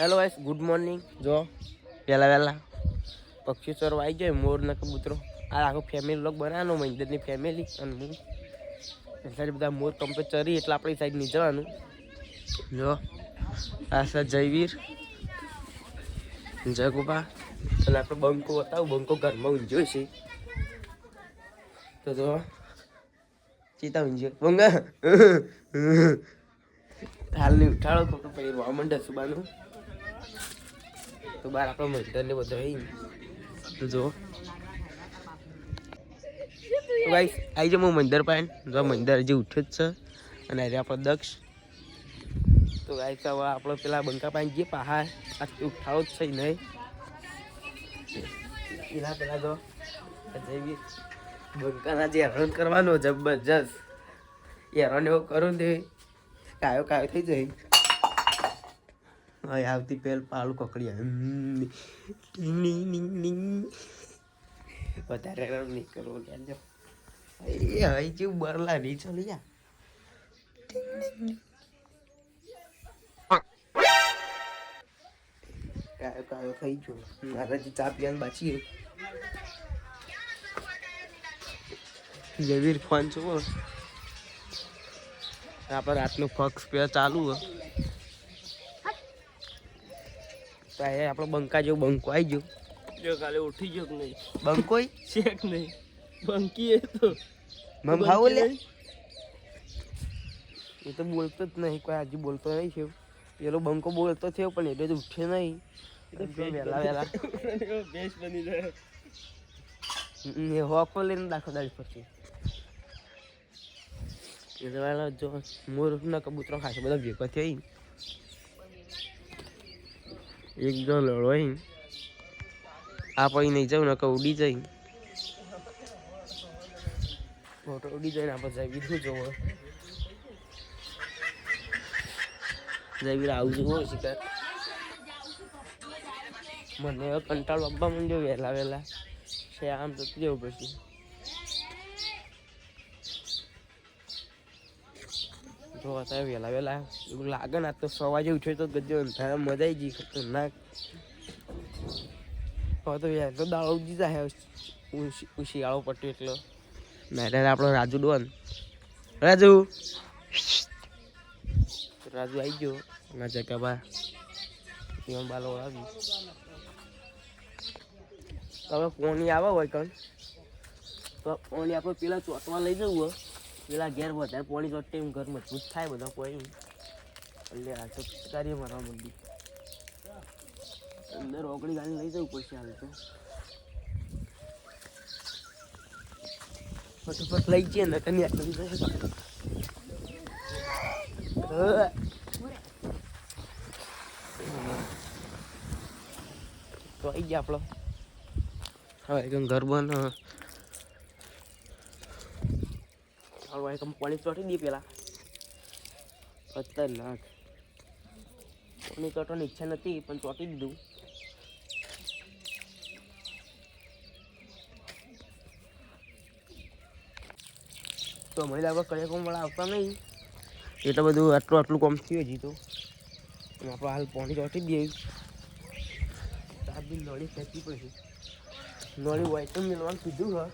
Hello guys, good morning. જો વહેલા પક્ષી ચરવા આવી જાય, મોર ને કબૂતરો. આ આખો ફેમિલી લોક બનાવવાનો, મહિન્દરની ફેમિલી અને હું સાઈડ બધા મોર કમ્પ્લીટ ચરી એટલે આપણી સાઈડ નહીં જવાનું. જો આ છે જયવીર, જયગોપા અને આપણે બંકો બતાવું. બંકો ઘરમાં ઊંઝ્યો છે તો જો ચીતા ઊંઝ્યો બંગા હાલ નહીં ઉઠાડો, ખોટું પછી રોવા માંડે સુબાનું. તો બાર આપણો મંદિર ને બધો તો જો ગાઈસ આવી જાવ હું મંદિર પાસે. જો મંદિર હજી ઉઠ્યો જ છે અને આજે આપણો દક્ષ. તો ગાઈસ હવે આપણો પેલા બંકા પાસે જે પહાડ આજથી ઉઠાડો જ છે નહીં એના પેલા જો જઈવી બંકાના જે હેરાન કરવાનો જબરજસ્ત હેરાન એવો કરું ને કાયો થઈ જાય. હા આવતી પેલ પાલું કકડી વધારે નહીં કરવો ક્યાં એ હવે જેવું બરલા નહીં ચાલી યા કાયો થઈ ગયો. મારાથી ચા પીવાનું બાકી જયવીર ફોન છો આપણે રાતનું ફક્સ પે ચાલુ હોય. આપણો બંકા જેવું બંકો આવી ગયો. જો કાલે ઉઠી ગયો કે નહીં બંકો શેક નહીં બંકી તો મમ ખાવો લે એ તો બોલતો જ નહીં, કોઈ આજે બોલતો નહીં છે. પેલો બંકો બોલતો થયો પણ એટલે તો ઉઠે નહીં. વહેલા બેસ બની જાય હોકો લઈને દાખો દાડી પછી જો મોર ના કબૂતરો ખાશે બધા ભેગો થઈ એક જો લડો આ પછી નહીં જાઉં ને ઉડી જાય ફોટો ઉડી જાય ને આપણે જયવીર શું જોવો જયવીર આવું જોવો શિકાર મને હવે કંટાળો આપવા માંડ્યો વહેલા છે આમ તો જવું પછી જો અત્યારે વહેલા એવું લાગે ને. તો 6 વાગે ઉઠ્યો તો ગજો મજા આવી ગઈ ખતરનાક. હવે તો વહેલો દાળો ઉજી જાય શિયાળો પટ્યો એટલો. ના આપણો રાજુ ડોન રાજુ આવી ગયો ના જગા એમાં બાલો આવી. હવે પોણી આવે હોય કણ તો પોણી આપણે પેલા ચોટવા લઈ જવું હોય. પેલા ઘેર વધારે પોણી ચોટે એમ ઘર મજબૂત થાય બધા પોણી એટલે આ તો કાર્ય મારવા માંડી અંદર ઓગળી ગાડી લઈ જવું પડશે. હાલ તો ફટોફટ લઈ જઈએ ને કન્યા કરી જશે તો આવી ગયા આપણો. હવે એકદમ ઘર બંધ પાણી ચોટી દઈએ પેલા. ખતરનાક પાણી ચોટવાની ઈચ્છા નથી પણ ચોટી દીધું. તો મહિલા આપણે કયા કોમ વાળા આવતા નહીં એટલે બધું આટલું કામ થયું હજી તો આપણે હાલ પાણી ચોટી દઈએ. બી નળી ફેંકી પછી નળી વાઈટ મેળવાનું કીધું હા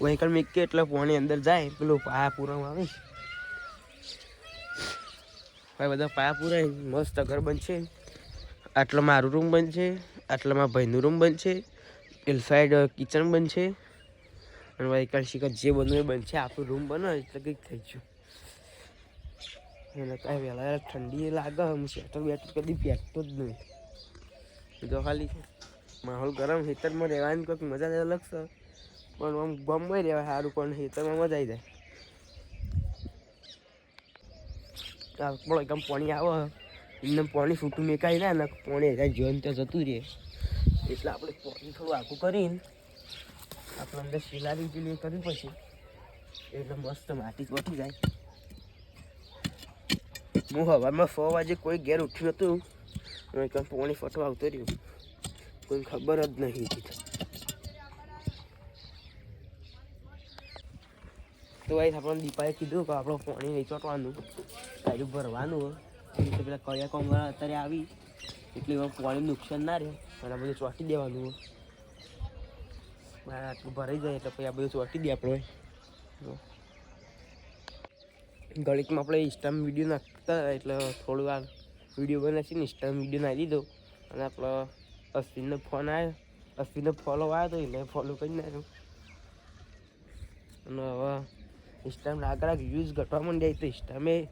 વહીકલ મેકે એટલે પાણી અંદર જાય. પેલું પાયા પૂરવામાં આવે ભાઈ બધા પાયા પૂરાય મસ્ત ઘર બનશે. આટલો મારું રૂમ બનશે, આટલામાં ભાઈનું રૂમ બનશે, પેલ સાઈડ કિચન બનશે અને વહીકલ શીખર જે બનવું એ બનશે. આપણું રૂમ બને એટલે કંઈક થઈ ગયું. એટલે કાંઈ વહેલા ઠંડી લાગે હું સ્વેટર બેટર કદી પહેરતો જ નહીં. જો ખાલી માહોલ ગરમ હીટરમાં રહેવાની કોઈક મજા અલગ છે પણ આમ ગમમાં રહેવાય સારું પણ હીટરમાં મજા આવી જાય. પણ એકદમ પાણી આવે એમને પાણી છૂટું મેકાઈ જાય ને પાણી જાય જીવન ત્યાં જતું રહે એટલે આપણે પાણી થોડું આખું કરીને આપણે અંદર શિલારી પેલી કરવી પછી એટલે મસ્ત માટી ચોટી જાય. હું હવામાં 6 વાગે કોઈ ઘેર ઉઠ્યું હતું પાણી ફટવા આવતો રહ્યું કોઈ ખબર જ નહીં. તો ભાઈ આપણને દીપાએ કીધું કે આપણું પાણી નહીં ચોટવાનું સાઈડ ભરવાનું એટલે પેલા કયા કોંગળા અત્યારે આવી એટલે એમાં પાણીનું નુકસાન ના રહે અને આ બધું ચોંટી દેવાનું આટલું ભરાઈ જાય એટલે પછી આ બધું ચોંટી દે આપણે ઘડીકમાં આપણે ઇન્સ્ટામાં વિડીયો નાખતા એટલે થોડી વાર વિડીયો બનાવીને ઇન્સ્ટામાં વિડીયો નાખી દીધો અને આપણો અશ્વિનનો ફોન આવ્યો અશ્વિનનો ફોલો આવ્યો તો એટલે ફોલો કરી નાખ્યો અને હવે ઇન્સ્ટામાં આગળ વ્યૂઝ ઘટવા માંડ્યા તો ઇન્સ્ટામાં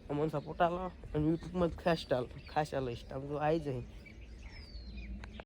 અમને સપોર્ટ આલો અને યુટ્યુબમાં ખાસ ચાલો ઇન્સ્ટામાં તો આવી જાય